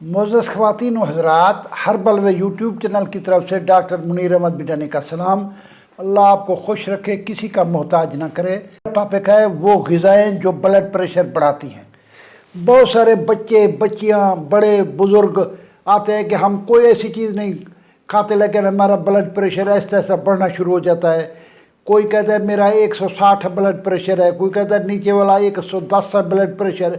मोअज़्ज़ज़ ख़वातीन व हज़रात, हर्बल व यूट्यूब चैनल की तरफ से डॉक्टर मुनीर अहमद बिटानी का सलाम। अल्लाह आपको खुश रखे, किसी का मोहताज ना करे। टॉपिक है वो ग़िज़ाएँ जो ब्लड प्रेशर बढ़ाती हैं। बहुत सारे बच्चे बच्चियाँ बड़े बुज़ुर्ग आते हैं कि हम कोई ऐसी चीज़ नहीं खाते लेकिन हमारा ब्लड प्रेशर ऐसा ऐसा बढ़ना शुरू हो जाता है। कोई कहता है मेरा 160 ब्लड प्रेशर है, कोई कहता है नीचे वाला 110 है ब्लड प्रेशर,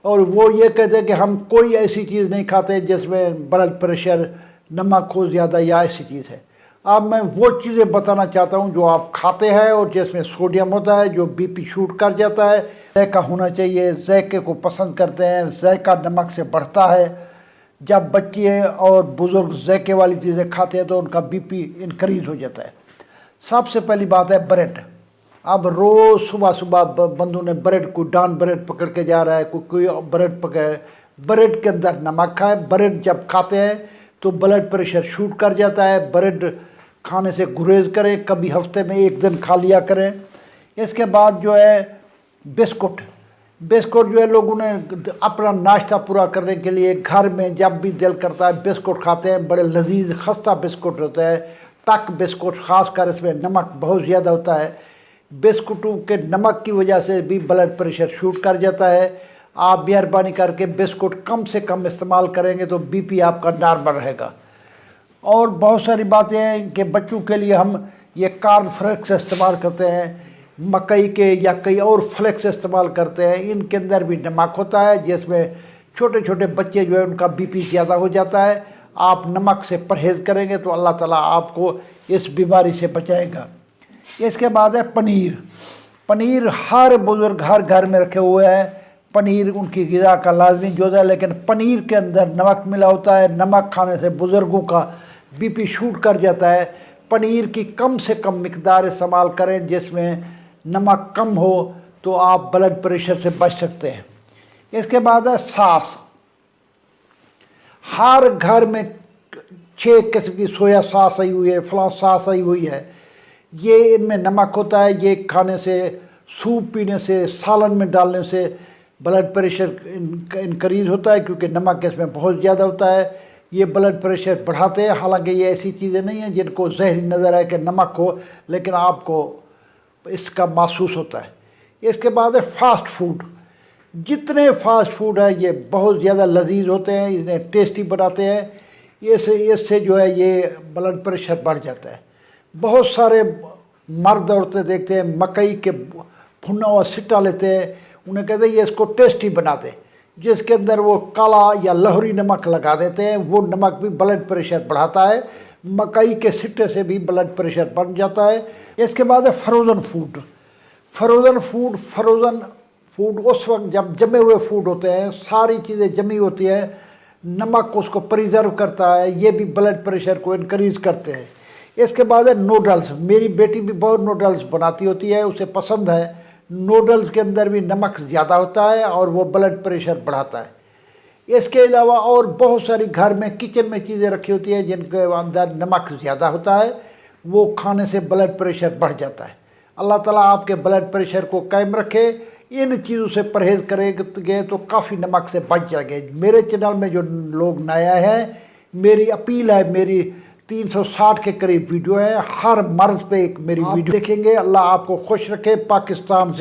और वो ये कहते हैं कि हम कोई ऐसी चीज़ नहीं खाते जिसमें ब्लड प्रेशर नमक हो ज़्यादा या ऐसी चीज़ है। अब मैं वो चीज़ें बताना चाहता हूँ जो आप खाते हैं और जिसमें सोडियम होता है, जो बीपी शूट कर जाता है। जायका होना चाहिए, जायके को पसंद करते हैं, जायका नमक से बढ़ता है। जब बच्चे और बुज़ुर्ग जायके वाली चीज़ें खाते हैं तो उनका बीपी इंक्रीज़ हो जाता है। सबसे पहली बात है ब्रेड। अब रोज़ सुबह सुबह बंदों ने ब्रेड को डान ब्रेड पकड़ के जा रहा है, कोई ब्रेड पकड़, ब्रेड के अंदर नमक है। ब्रेड जब खाते हैं तो ब्लड प्रेशर शूट कर जाता है। ब्रेड खाने से गुरेज करें, कभी हफ्ते में एक दिन खा लिया करें। इसके बाद जो है बिस्कुट जो है, लोगों ने अपना नाश्ता पूरा करने के लिए घर में जब भी दिल करता है बिस्कुट खाते हैं। बड़े लजीज खस्ता बिस्कुट होता है, टक बिस्कुट, ख़ासकर इसमें नमक बहुत ज़्यादा होता है। बिस्कुटों के नमक की वजह से भी ब्लड प्रेशर शूट कर जाता है। आप मेहरबानी करके बिस्कुट कम से कम इस्तेमाल करेंगे तो बीपी आपका नॉर्मल रहेगा। और बहुत सारी बातें हैं कि बच्चों के लिए हम ये कॉर्न फ्लेक्स इस्तेमाल करते हैं, मकई के या कई और फ्लेक्स इस्तेमाल करते हैं। इनके अंदर भी नमक होता है जिसमें छोटे छोटे बच्चे जो है उनका बीपी ज़्यादा हो जाता है। आप नमक से परहेज़ करेंगे तो अल्लाह ताला आपको इस बीमारी से बचाएगा। इसके बाद है पनीर हर बुज़ुर्ग हर घर में रखे हुए हैं। पनीर उनकी ग़िज़ा का लाजमी जुज़ है, लेकिन पनीर के अंदर नमक मिला होता है। नमक खाने से बुज़ुर्गों का बीपी शूट कर जाता है। पनीर की कम से कम मिकदार इस्तेमाल करें जिसमें नमक कम हो, तो आप ब्लड प्रेशर से बच सकते हैं। इसके बाद है सास। हर घर में 6 किस्म की सोया सास आई हुई है, फलां सास आई हुई है। ये इनमें नमक होता है। ये खाने से, सूप पीने से, सालन में डालने से ब्लड प्रेशर इंक्रीज़ होता है, क्योंकि नमक इसमें बहुत ज़्यादा होता है। ये ब्लड प्रेशर बढ़ाते हैं। हालांकि ये ऐसी चीज़ें नहीं हैं जिनको जहरी नज़र आए कि नमक हो, लेकिन आपको इसका महसूस होता है। इसके बाद है फास्ट फूड। जितने फास्ट फूड है ये बहुत ज़्यादा लजीज होते हैं, इन्हें टेस्टी बनाते हैं। इससे जो है ये ब्लड प्रेशर बढ़ जाता है। बहुत सारे मर्द औरतें देखते हैं मकई के भुना हुआ सिट्टा लेते हैं, उन्हें कहते हैं ये इसको टेस्टी बना दे, जिसके अंदर वो काला या लहरी नमक लगा देते हैं। वो नमक भी ब्लड प्रेशर बढ़ाता है। मकई के सिट्टे से भी ब्लड प्रेशर बढ़ जाता है। इसके बाद है फ्रोज़न फूड उस वक्त जब जमे हुए फूड होते हैं, सारी चीज़ें जमी होती है, नमक उसको प्रिजर्व करता है, ये भी ब्लड प्रेशर को इनक्रीज़ करते हैं। इसके बाद है नूडल्स। मेरी बेटी भी बहुत नूडल्स बनाती होती है, उसे पसंद है। नूडल्स के अंदर भी नमक ज़्यादा होता है और वो ब्लड प्रेशर बढ़ाता है। इसके अलावा और बहुत सारी घर में किचन में चीज़ें रखी होती हैं जिनके अंदर नमक ज़्यादा होता है, वो खाने से ब्लड प्रेशर बढ़ जाता है। अल्लाह ताला आपके ब्लड प्रेशर को कायम रखे। इन चीज़ों से परहेज़ करेंगे तो काफ़ी नमक से बच जाएंगे। मेरे चैनल में जो लोग नया है, मेरी अपील है, मेरी 360 के करीब वीडियो है, हर मर्ज़ पे एक मेरी वीडियो देखेंगे। अल्लाह आपको खुश रखे। पाकिस्तान से